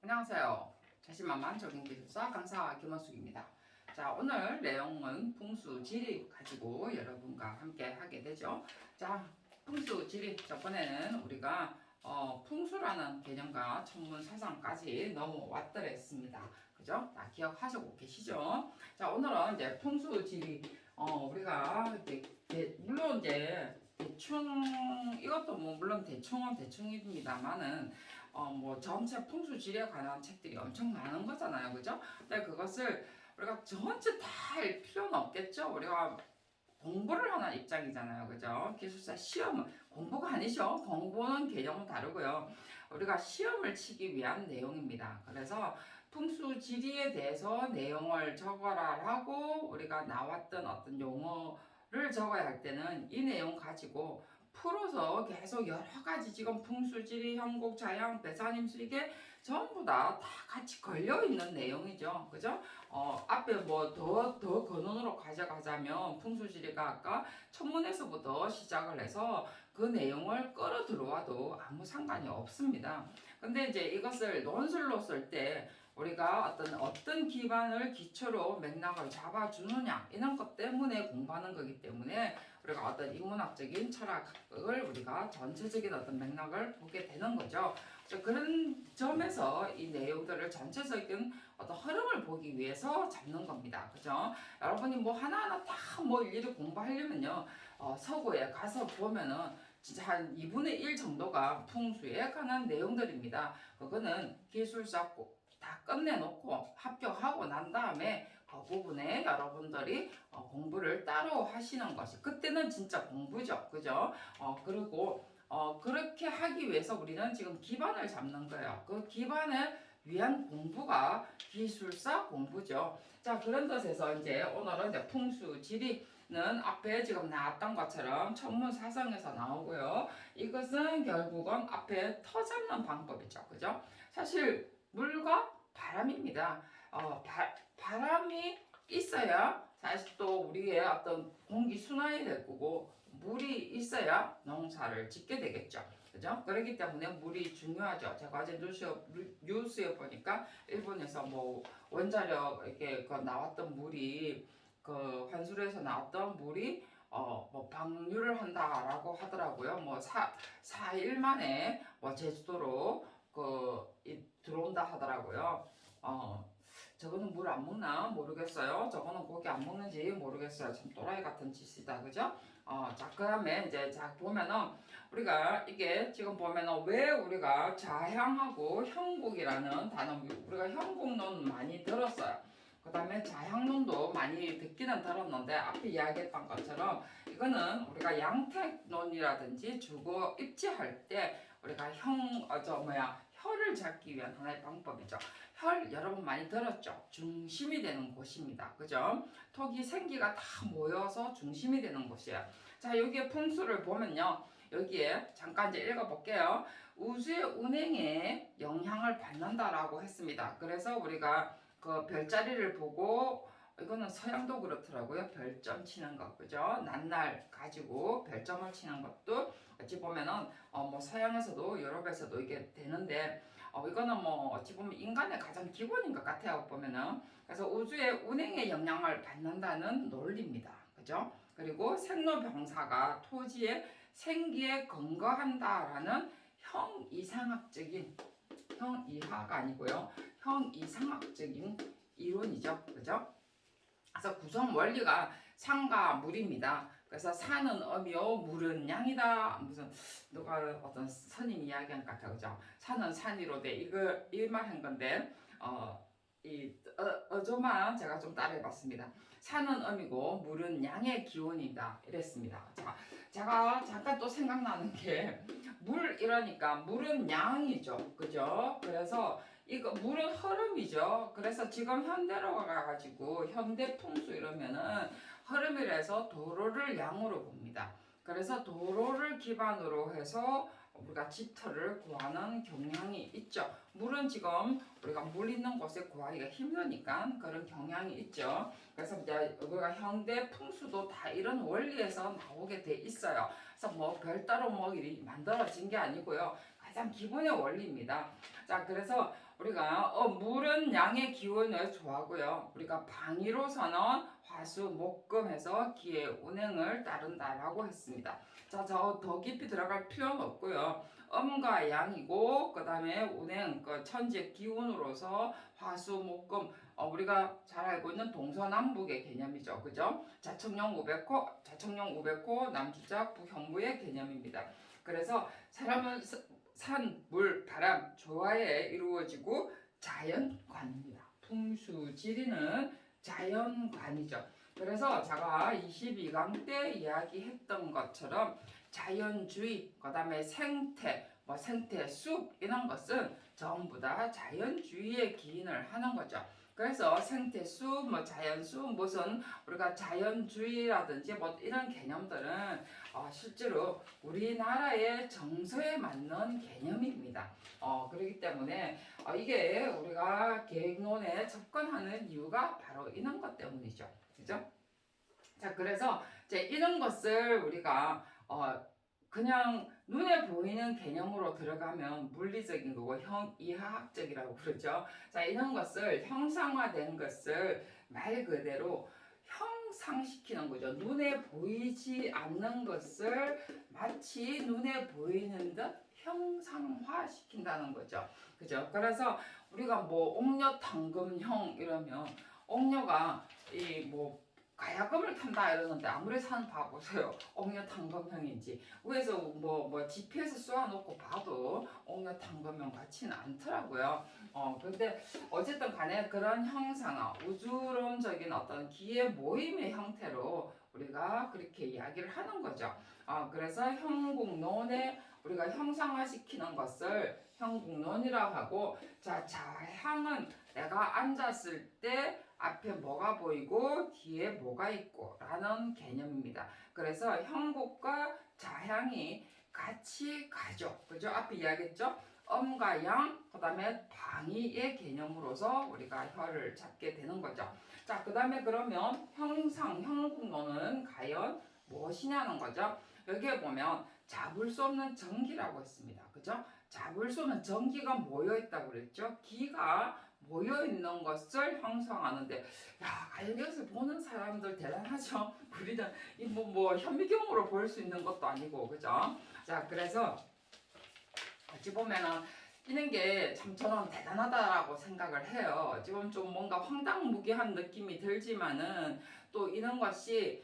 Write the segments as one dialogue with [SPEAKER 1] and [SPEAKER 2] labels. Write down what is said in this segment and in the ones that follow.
[SPEAKER 1] 안녕하세요. 자신만만 적용기술사 강사 김원숙입니다. 자, 오늘 내용은 풍수지리 가지고 여러분과 함께 하게 되죠. 자, 풍수지리 저번에는 우리가 풍수라는 개념과 천문 사상까지 넘어왔더랬습니다. 그죠? 다 기억하시고 계시죠? 자, 오늘은 이제 풍수지리 우리가 물론 이제 대충 이것도 뭐 물론 대충은 대충입니다만은 뭐 전체 풍수지리에 관한 책들이 엄청 많은 거잖아요, 그죠? 근데 그것을 우리가 전체 다 할 필요는 없겠죠. 우리가 공부를 하는 입장이잖아요, 그죠? 기술사 시험은 공부가 아니죠. 공부는 개념은 다르고요. 우리가 시험을 치기 위한 내용입니다. 그래서 풍수지리에 대해서 내용을 적어라라고 우리가 나왔던 어떤 용어를 적어야 할 때는 이 내용 가지고 풀어서 계속 여러 가지 지금 풍수지리, 형국, 자양, 배산임수 이게 전부 다 같이 걸려 있는 내용이죠. 그죠? 앞에 뭐 더 근원으로 가져가자면 풍수지리가 아까 천문에서부터 시작을 해서 그 내용을 끌어 들어와도 아무 상관이 없습니다. 근데 이제 이것을 논술로 쓸 때 우리가 어떤 기반을 기초로 맥락을 잡아주느냐 이런 것 때문에 공부하는 거기 때문에 우리가 어떤 인문학적인 철학을 우리가 전체적인 어떤 맥락을 보게 되는 거죠. 그런 점에서 이 내용들을 전체적인 어떤 흐름을 보기 위해서 잡는 겁니다. 그죠? 여러분이 뭐 하나하나 다 뭐 일일이 공부하려면요, 서구에 가서 보면은 진짜 한 2분의 1 정도가 풍수에 관한 내용들입니다. 그거는 기술사 다 끝내놓고 합격하고 난 다음에 그 부분에 여러분들이 공부를 따로 하시는 것이 그때는 진짜 공부죠. 그죠? 그리고 그렇게 하기 위해서 우리는 지금 기반을 잡는 거예요. 그 기반을 위한 공부가 기술사 공부죠. 자, 그런 뜻에서 이제 오늘은 이제 풍수지리는 앞에 지금 나왔던 것처럼 천문 사상에서 나오고요. 이것은 결국은 앞에 터 잡는 방법이죠. 그죠? 사실 물과 바람입니다. 바람이 있어야 사실 또 우리의 어떤 공기 순환이 될 거고 물이 있어야 농사를 짓게 되겠죠. 그죠? 그렇기 때문에 물이 중요하죠. 제가 어제 뉴스에 보니까 일본에서 뭐 원자력 이렇게 나왔던 물이 그 환수로에서 나왔던 물이 뭐 방류를 한다라고 하더라고요. 뭐 4일 만에 뭐 제주도로 들어온다 하더라고요. 저거는 물 안 먹나 모르겠어요. 저거는 고기 안 먹는지 모르겠어요. 참 또라이 같은 짓이다, 그죠? 자, 그 다음에 이제 보면은 우리가 이게 지금 보면은 왜 우리가 자향하고 형국이라는 단어, 우리가 형국론 많이 들었어요. 그 다음에 자향론도 많이 듣기는 들었는데 앞에 이야기했던 것처럼 이거는 우리가 양택론이라든지 주거 입지할 때 우리가 혀를 잡기 위한 하나의 방법이죠. 혈 여러분 많이 들었죠? 중심이 되는 곳입니다. 그죠? 톡이 생기가 다 모여서 중심이 되는 곳이에요. 자, 여기에 풍수를 보면요. 여기에 잠깐 이제 읽어볼게요. 우주의 운행에 영향을 받는다라고 했습니다. 그래서 우리가 그 별자리를 보고 이거는 서양도 그렇더라고요. 별점 치는 거, 그죠? 낱날 가지고 별점을 치는 것도 어찌 보면은 뭐 서양에서도 유럽에서도 이게 되는데 이거는 뭐 어찌 보면 인간의 가장 기본인 것 같아요. 보면은 그래서 우주의 운행에 영향을 받는다는 논리입니다. 그죠? 그리고 생로병사가 토지의 생기에 근거한다라는 형이상학가 아니고요. 형이상학적인 이론이죠. 그죠? 그래서 구성 원리가 산과 물입니다. 그래서 산은 음이요, 물은 양이다. 무슨 누가 어떤 스님 이야기한 것 같아, 그죠? 산은 산이로되 이거 일말한 건데 어조만 제가 좀 따라해봤습니다. 산은 음이고 물은 양의 기운이다 이랬습니다. 자, 제가 잠깐 또 생각나는 게 물 이러니까 물은 양이죠, 그죠? 그래서 이거 물은 흐름이죠. 그래서 지금 현대로 가가지고 현대 풍수 이러면은 흐름이라서 도로를 양으로 봅니다. 그래서 도로를 기반으로 해서 우리가 집터를 구하는 경향이 있죠. 물은 지금 우리가 물 있는 곳에 구하기가 힘드니까 그런 경향이 있죠. 그래서 이제 우리가 현대 풍수도 다 이런 원리에서 나오게 돼 있어요. 그래서 뭐 별따로 뭐 일이 만들어진 게 아니고요. 가장 기본의 원리입니다. 자, 그래서 우리가 물은 양의 기운을 좋아하고요. 우리가 방위로서는 화수, 목금해서 기의 운행을 따른다라고 했습니다. 자, 저 더 깊이 들어갈 필요는 없고요. 음과 양이고 그 다음에 운행, 그 천지의 기운으로서 화수, 목금, 우리가 잘 알고 있는 동서남북의 개념이죠. 그죠? 자청령 500호, 남주작, 북형부의 개념입니다. 그래서 사람은 산, 물, 바람, 조화에 이루어지고 자연관입니다. 풍수지리는 자연관이죠. 그래서 제가 22강 때 이야기했던 것처럼 자연주의, 그 다음에 생태, 생태, 숲 이런 것은 전부 다 자연주의에 기인을 하는 거죠. 그래서 생태숲, 자연숲, 무슨 우리가 자연주의라든지 이런 개념들은 실제로 우리나라의 정서에 맞는 개념입니다. 그렇기 때문에 이게 우리가 계획론에 접근하는 이유가 바로 이런 것 때문이죠. 그죠? 자, 그래서 이제 이런 것을 우리가 그냥 눈에 보이는 개념으로 들어가면 물리적인 거고 이하학적이라고 그러죠. 자, 이런 것을 형상화된 것을 말 그대로 형상시키는 거죠. 눈에 보이지 않는 것을 마치 눈에 보이는 듯 형상화시킨다는 거죠. 그죠? 그래서 우리가 옥녀 당금형 이러면 옥녀가 가야금을 탄다 이러는데 아무리 산 봐보세요. 옥녀탕검형인지 위에서 지피에서 쏘아놓고 봐도 옥녀탕검형 같지는 않더라고요. 근데 어쨌든 간에 그런 형상화, 우주론적인 어떤 기의 모임의 형태로 우리가 그렇게 이야기를 하는 거죠. 그래서 형국론에 우리가 형상화시키는 것을 형국론이라고 하고, 자, 자향은 내가 앉았을 때 앞에 뭐가 보이고 뒤에 뭐가 있고 라는 개념입니다. 그래서 형국과 자향이 같이 가죠. 그죠? 앞에 이야기했죠? 음과 양, 그 다음에 방위의 개념으로서 우리가 혀를 잡게 되는 거죠. 자, 그 다음에 그러면 형국론은 과연 무엇이냐는 거죠. 여기에 보면 잡을 수 없는 전기라고 했습니다. 그죠? 잡을 수 없는 전기가 모여있다고 그랬죠. 기가 모여있는 것을 형성하는데, 과연 이것을 보는 사람들 대단하죠. 우리는 현미경으로 볼 수 있는 것도 아니고, 그죠? 자, 그래서 어찌 보면은 이런 게 참 저는 대단하다라고 생각을 해요. 지금 좀 뭔가 황당무계한 느낌이 들지만은 또 이런 것이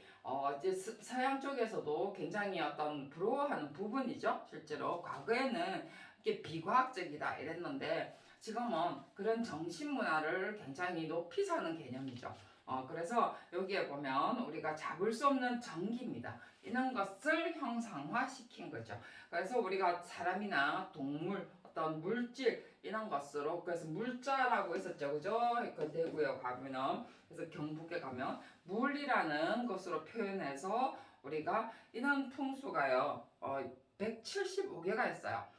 [SPEAKER 1] 이제 서양 쪽에서도 굉장히 어떤 부러워하는 부분이죠. 실제로 과거에는 이게 비과학적이다 이랬는데 지금은 그런 정신문화를 굉장히 높이 사는 개념이죠. 그래서 여기에 보면 우리가 잡을 수 없는 전기입니다. 이런 것을 형상화시킨 거죠. 그래서 우리가 사람이나 동물, 어떤 물질 이런 것으로, 그래서 물자라고 했었죠. 그죠? 그 대구에 가면은, 그래서 경북에 가면 물이라는 것으로 표현해서 우리가 이런 풍수가요 175개가 있어요.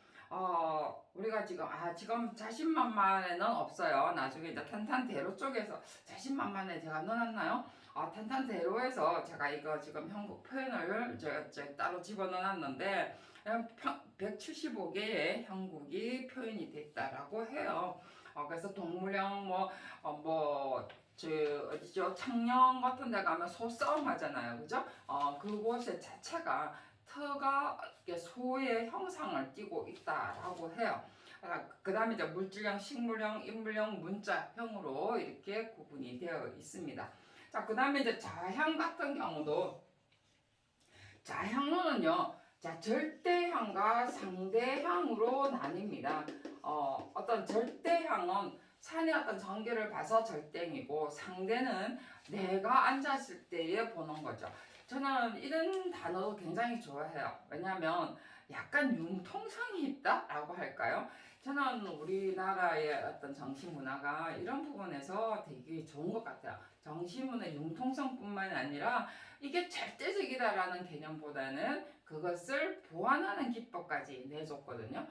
[SPEAKER 1] 우리가 지금 자신만만에는 없어요. 나중에 이제 탄탄대로 쪽에서 자신만만에 제가 넣어놨나요? 탄탄대로에서 제가 이거 지금 형국 표현을 제가 따로 집어넣어놨는데 175개의 형국이 표현이 됐다라고 해요. 그래서 동물형 어디죠? 창녕 같은 데 가면 소싸움 하잖아요. 그죠? 그곳의 자체가 터가 소의 형상을 띠고 있다라고 해요. 그 다음에 이제 물질형, 식물형, 인물형, 문자형으로 이렇게 구분이 되어 있습니다. 자, 그 다음에 이제 자향 같은 경우도, 자향론은요, 절대향과 상대향으로 나뉩니다. 어떤 절대향은 산의 어떤 전개를 봐서 절대이고, 상대는 내가 앉았을 때에 보는 거죠. 저는 이런 단어도 굉장히 좋아해요. 왜냐하면 약간 융통성이 있다라고 할까요? 저는 우리나라의 어떤 정신문화가 이런 부분에서 되게 좋은 것 같아요. 정신문화의 융통성뿐만 아니라 이게 절대적이다라는 개념보다는 그것을 보완하는 기법까지 내줬거든요.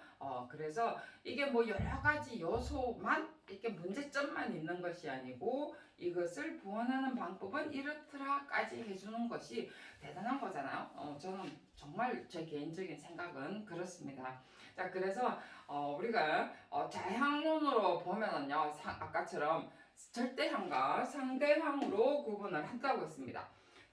[SPEAKER 1] 그래서 이게 여러 가지 요소만, 이렇게 문제점만 있는 것이 아니고 이것을 보완하는 방법은 이렇더라까지 해주는 것이 대단한 거잖아요. 저는 정말 제 개인적인 생각은 그렇습니다. 자, 그래서 우리가 자향론으로 보면은요, 아까처럼 절대향과 상대향으로 구분을 한다고 했습니다.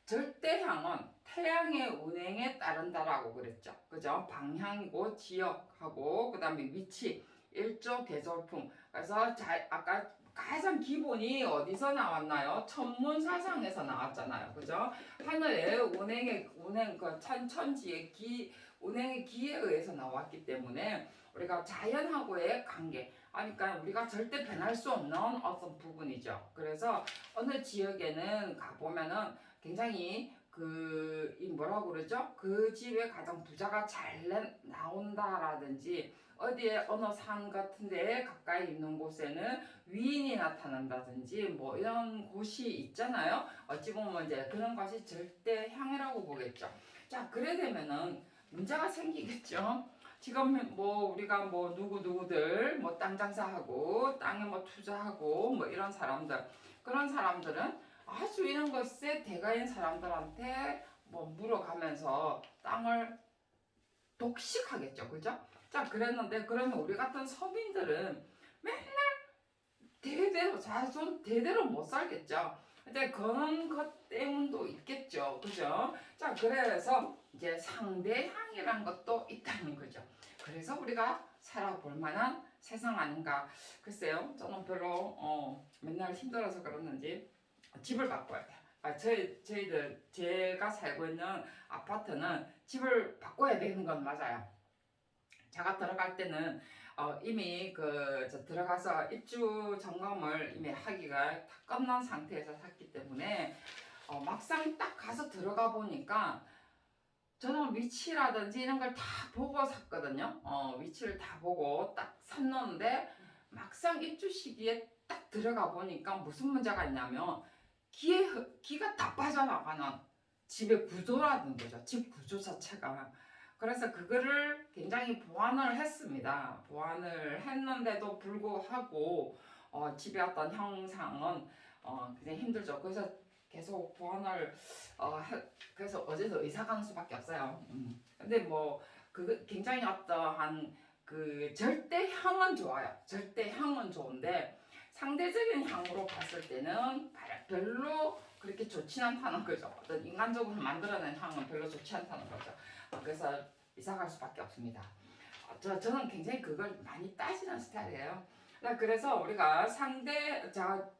[SPEAKER 1] 절대향은 태양의 운행에 따른다라고 그랬죠. 그죠? 방향이고 지역하고 그다음에 위치, 일조, 계절풍. 그래서 아까 가장 기본이 어디서 나왔나요? 천문사상에서 나왔잖아요. 그죠? 하늘의 운행 그 천지의 운행의 기에 의해서 나왔기 때문에 우리가 자연하고의 관계, 그러니까 우리가 절대 변할 수 없는 어떤 부분이죠. 그래서 어느 지역에는 가보면은 굉장히 이 뭐라고 그러죠? 그 집에 가장 부자가 잘 나온다라든지 어디에 어느 산 같은 데에 가까이 있는 곳에는 위인이 나타난다든지 뭐 이런 곳이 있잖아요. 어찌 보면 이제 그런 것이 절대향이라고 보겠죠. 자, 그래 되면은 문제가 생기겠죠. 지금 뭐 우리가 뭐 누구들 뭐 땅 장사하고 땅에 뭐 투자하고 뭐 이런 사람들, 그런 사람들은 아주 이런 것에 대가인 사람들한테 뭐 물어가면서 땅을 독식하겠죠. 그죠? 자, 그랬는데 그러면 우리 같은 서민들은 맨날 대대로 자손 대대로 못 살겠죠. 근데 그런 것 때문도 있겠죠. 그죠? 자, 그래서 이제 상대향이란 것도 있다는 거죠. 그래서 우리가 살아볼 만한 세상 아닌가. 글쎄요, 저는 별로 맨날 힘들어서 그러는지 집을 바꿔야 돼요. 저희들 제가 살고 있는 아파트는 집을 바꿔야 되는 건 맞아요. 제가 들어갈 때는 이미 들어가서 입주 점검을 이미 하기가 다 끝난 상태에서 샀기 때문에 막상 딱 가서 들어가 보니까 저는 위치라든지 이런 걸 다 보고 샀거든요. 위치를 다 보고 딱 샀는데 막상 입주 시기에 딱 들어가 보니까 무슨 문제가 있냐면 기가 다 빠져나가는 집의 구조라는 거죠. 집 구조 자체가. 그래서 그거를 굉장히 보완을 했습니다. 보완을 했는데도 불구하고 집의 어떤 형상은 굉장히 힘들죠. 그래서 계속 보완을 그래서 어제도 이사 가는 수밖에 없어요. 근데 뭐 그 굉장히 어떠한 그 절대향은 좋아요. 절대향은 좋은데 상대적인 향으로 봤을 때는 별로 그렇게 좋지 않다는 거죠. 어떤 인간적으로 만들어낸 향은 별로 좋지 않다는 거죠. 그래서 이사 갈 수밖에 없습니다. 저는 굉장히 그걸 많이 따지는 스타일이에요. 그래서 우리가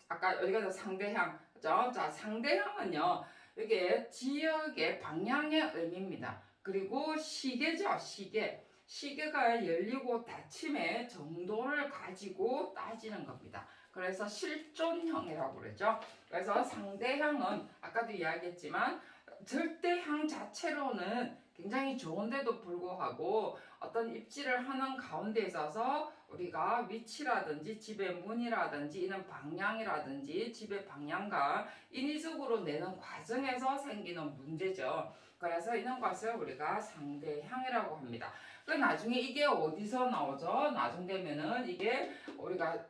[SPEAKER 1] 아까 여기가 상대향, 그죠? 자, 상대향은요, 이게 지역의 방향의 의미입니다. 그리고 시계죠, 시계. 시계가 열리고 닫힘의 정도를 가지고 따지는 겁니다. 그래서 실존형이라고 그러죠. 그래서 상대향은 아까도 이야기했지만 절대향 자체로는 굉장히 좋은데도 불구하고 어떤 입지를 하는 가운데 있어서 우리가 위치라든지 집의 문이라든지 이런 방향이라든지 집의 방향과 인위적으로 내는 과정에서 생기는 문제죠. 그래서 이런 것을 우리가 상대향이라고 합니다. 그 나중에 이게 어디서 나오죠? 나중 되면은 이게 우리가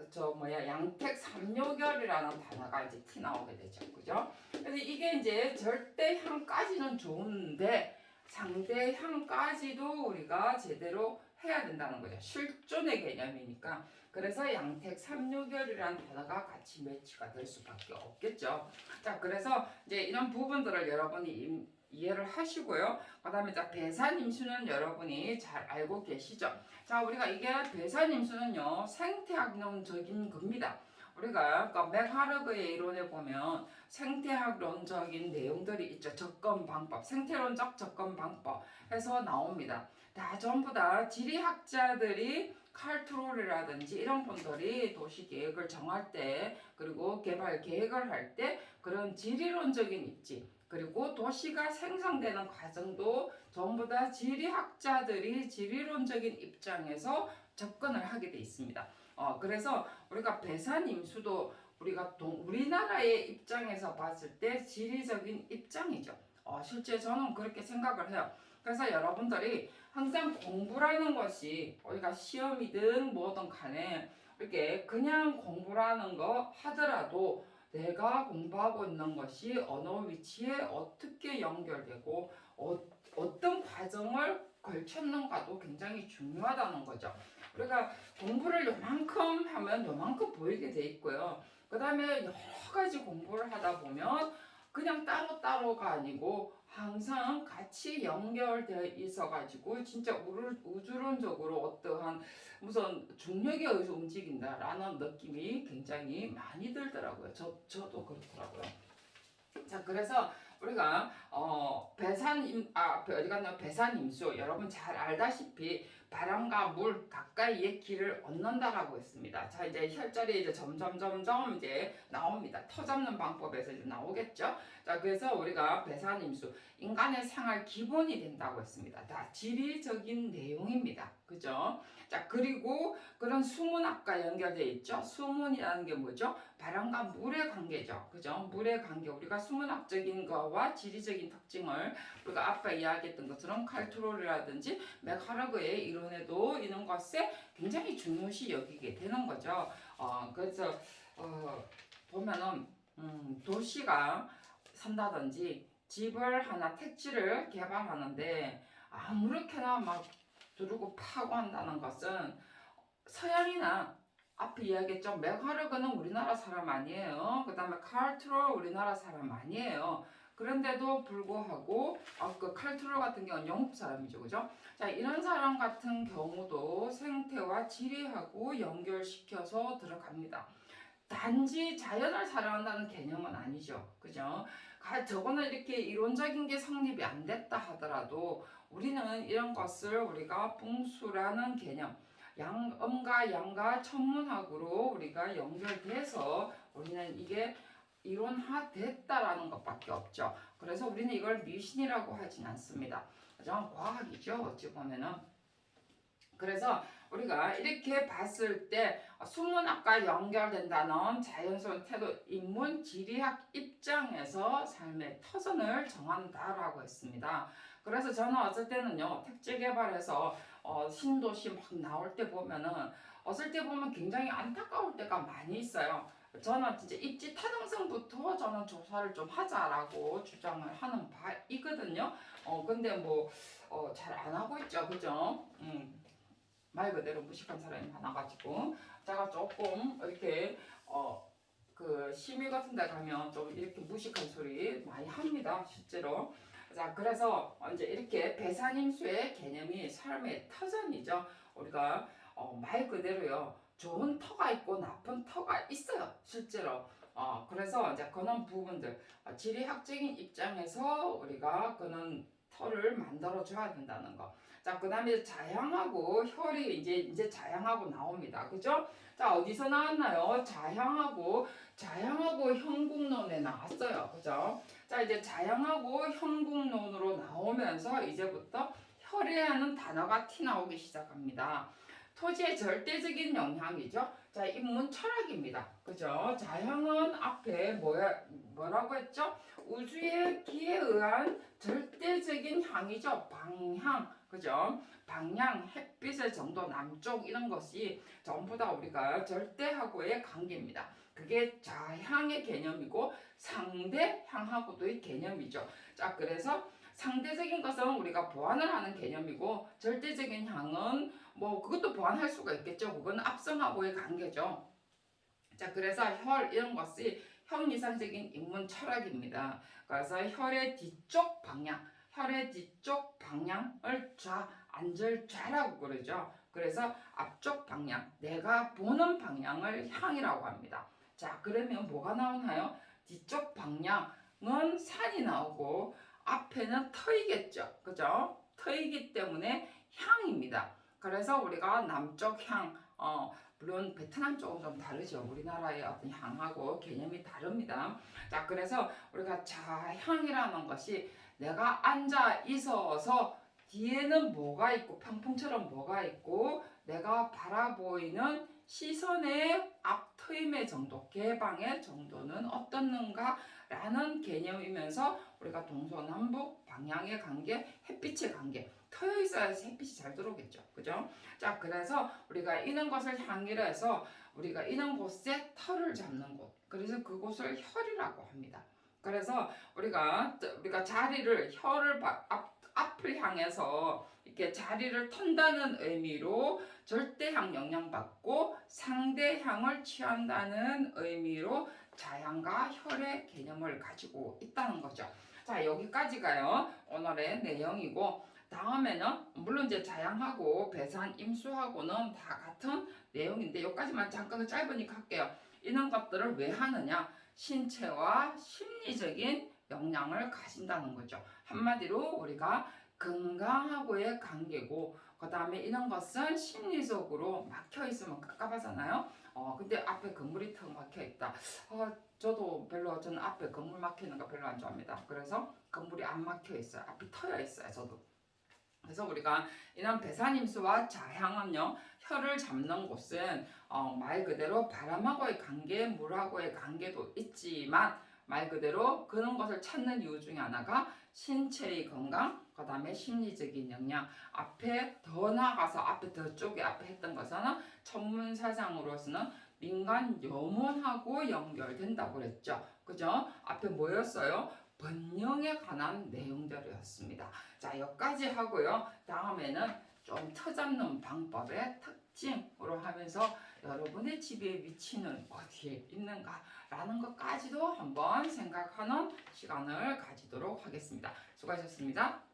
[SPEAKER 1] 양택 삼요결이라는 단어가 이제 티 나오게 되죠. 그죠? 그래서 이게 이제 절대향까지는 좋은데 상대향까지도 우리가 제대로 해야 된다는 거죠. 실존의 개념이니까. 그래서 양택 삼요결이라는 단어가 같이 매치가 될 수밖에 없겠죠. 자, 그래서 이제 이런 부분들을 여러분이 이해를 하시고요. 그 다음에 배산임수는 여러분이 잘 알고 계시죠. 자, 우리가 이게 배산임수는요, 생태학론적인 겁니다. 우리가 맥하르그의 이론에 보면 생태학론적인 내용들이 있죠. 접근 방법, 생태론적 접근 방법 해서 나옵니다. 다 전부 다 지리학자들이 칼트롤이라든지 이런 분들이 도시 계획을 정할 때 그리고 개발 계획을 할 때 그런 지리론적인 입지 그리고 도시가 생성되는 과정도 전부 다 지리학자들이 지리론적인 입장에서 접근을 하게 돼 있습니다. 그래서 우리가 배산임수도 우리가 우리나라의 입장에서 봤을 때 지리적인 입장이죠. 실제 저는 그렇게 생각을 해요. 그래서 여러분들이 항상 공부라는 것이 우리가 시험이든 뭐든 간에 이렇게 그냥 공부라는 거 하더라도 내가 공부하고 있는 것이 어느 위치에 어떻게 연결되고 어떤 과정을 걸쳤는가도 굉장히 중요하다는 거죠. 우리가 공부를 요만큼 하면 요만큼 보이게 돼 있고요. 그 다음에 여러 가지 공부를 하다 보면 그냥 따로따로가 아니고 항상 같이 연결되어 있어가지고 진짜 우주론적으로 어떠한 무슨 중력에 의해서 움직인다라는 느낌이 굉장히 많이 들더라고요. 저도 그렇더라고요. 자, 그래서 우리가 어디 갔나 배산임수 여러분 잘 알다시피 바람과 물 가까이에 길을 얻는다라고 했습니다. 자, 이제 혈자리 이제 점점 이제 나옵니다. 터 잡는 방법에서 이제 나오겠죠. 자, 그래서 우리가 배산임수 인간의 생활 기본이 된다고 했습니다. 다 지리적인 내용입니다. 그죠? 자, 그리고 그런 수문학과 연결되어 있죠. 수문이라는 게 뭐죠? 바람과 물의 관계죠. 그죠? 물의 관계. 우리가 수문학적인 거와 지리적인 특징을 우리가 앞에 이야기했던 것처럼 칼트롤이라든지 맥하라그의 이론에도 이런 것에 굉장히 중요시 여기게 되는 거죠. 그래서 보면은 도시가 산다든지 집을 하나 택지를 개발하는데 아무렇게나 막 두르고 파고 한다는 것은 서양이나 앞에 이야기했죠. 맥하르그는 우리나라 사람 아니에요. 그 다음에 칼트롤 우리나라 사람 아니에요. 그런데도 불구하고 그 칼트롤 같은 경우는 영국 사람이죠. 그죠? 자, 이런 사람 같은 경우도 생태와 지리하고 연결시켜서 들어갑니다. 단지 자연을 사랑한다는 개념은 아니죠. 그죠? 저거는 이렇게 이론적인 게 성립이 안 됐다 하더라도 우리는 이런 것을 우리가 풍수라는 개념, 음과 양과 천문학으로 우리가 연결돼서 우리는 이게 이론화됐다라는 것밖에 없죠. 그래서 우리는 이걸 미신이라고 하진 않습니다. 그죠? 과학이죠. 어찌 보면은. 그래서 우리가 이렇게 봤을 때 수문학과 연결된다는 자연스러운 태도, 인문, 지리학 입장에서 삶의 터전을 정한다라고 했습니다. 그래서 저는 어쩔 때는요, 택지 개발해서 신도시 막 나올 때 보면은 어쩔 때 보면 굉장히 안타까울 때가 많이 있어요. 저는 진짜 입지 타당성부터 저는 조사를 좀 하자라고 주장을 하는 바이거든요. 근데 뭐 잘 안 하고 있죠, 그죠? 말 그대로 무식한 사람이 많아가지고 제가 조금 이렇게 그 심의 같은 데 가면 좀 이렇게 무식한 소리 많이 합니다, 실제로. 자, 그래서 이제 이렇게 배산임수의 개념이 삶의 터전이죠. 우리가 말 그대로요, 좋은 터가 있고 나쁜 터가 있어요, 실제로. 그래서 이제 그런 부분들 지리학적인 입장에서 우리가 그런 터를 만들어 줘야 된다는 거. 자, 그 다음에 자향하고 혈이 이제 자향하고 나옵니다. 그죠? 자, 어디서 나왔나요? 자향하고 형국론에 나왔어요. 그죠? 자, 이제 자향하고 형국론으로 나오면서 이제부터 혈이라는 단어가 튀나오기 시작합니다. 토지의 절대적인 영향이죠. 자, 인문 철학입니다. 그죠? 자향은 앞에 뭐라고 했죠? 우주의 기에 의한 절대적인 향이죠. 방향. 그죠? 방향, 햇빛의 정도, 남쪽 이런 것이 전부 다 우리가 절대하고의 관계입니다. 그게 자향의 개념이고 상대향하고도의 개념이죠. 자, 그래서 상대적인 것은 우리가 보완을 하는 개념이고 절대적인 향은 뭐 그것도 보완할 수가 있겠죠. 그건 앞성하고의 관계죠. 자, 그래서 혈 이런 것이 형이상적인 인문 철학입니다. 그래서 혈의 뒤쪽 방향을 안절좌라고 그러죠. 그래서 앞쪽 방향, 내가 보는 방향을 향이라고 합니다. 자, 그러면 뭐가 나오나요? 뒤쪽 방향은 산이 나오고 앞에는 터이겠죠. 그죠? 터이기 때문에 향입니다. 그래서 우리가 남쪽 향, 물론 베트남 쪽은 좀 다르죠. 우리나라의 어떤 향하고 개념이 다릅니다. 자, 그래서 우리가 자향이라는 것이 내가 앉아 있어서 뒤에는 뭐가 있고 평풍처럼 뭐가 있고 내가 바라보이는 시선의 앞트임의 정도, 개방의 정도는 어떻는가라는 개념이면서 우리가 동서남북 방향의 관계, 햇빛의 관계, 터여 있어야지 햇빛이 잘 들어오겠죠. 그죠? 자, 그래서 우리가 이런 것을 향이라 해서 우리가 이런 곳에 털을 잡는 곳, 그래서 그곳을 혈이라고 합니다. 그래서 우리가 자리를 혈을 앞을 향해서 이렇게 자리를 턴다는 의미로 절대향 영향받고 상대향을 취한다는 의미로 자향과 혈의 개념을 가지고 있다는 거죠. 자, 여기까지가요 오늘의 내용이고, 다음에는 물론 이제 자양하고 배산, 임수하고는 다 같은 내용인데 여기까지만 잠깐 짧으니까 할게요. 이런 것들을 왜 하느냐? 신체와 심리적인 영향을 가진다는 거죠. 한마디로 우리가 건강하고의 관계고, 그 다음에 이런 것은 심리적으로 막혀 있으면 깝깝하잖아요. 근데 앞에 건물이 턱 막혀 있다. 저는 앞에 건물 막히는 거 별로 안 좋아합니다. 그래서 건물이 안 막혀 있어요. 앞이 터여 있어요. 저도. 그래서 우리가 이런 배산임수와 자향은요, 혀를 잡는 곳은 말 그대로 바람하고의 관계, 물하고의 관계도 있지만 말 그대로 그런 것을 찾는 이유 중에 하나가 신체의 건강, 그 다음에 심리적인 영향. 앞에 더 나아가서 앞에 했던 것은 천문사상으로서는 민간 염원하고 연결된다고 그랬죠. 그죠? 앞에 뭐였어요? 번영에 관한 내용들이었습니다. 자, 여기까지 하고요. 다음에는 좀 터잡는 방법의 특징으로 하면서 여러분의 집의 위치는 어디에 있는가라는 것까지도 한번 생각하는 시간을 가지도록 하겠습니다. 수고하셨습니다.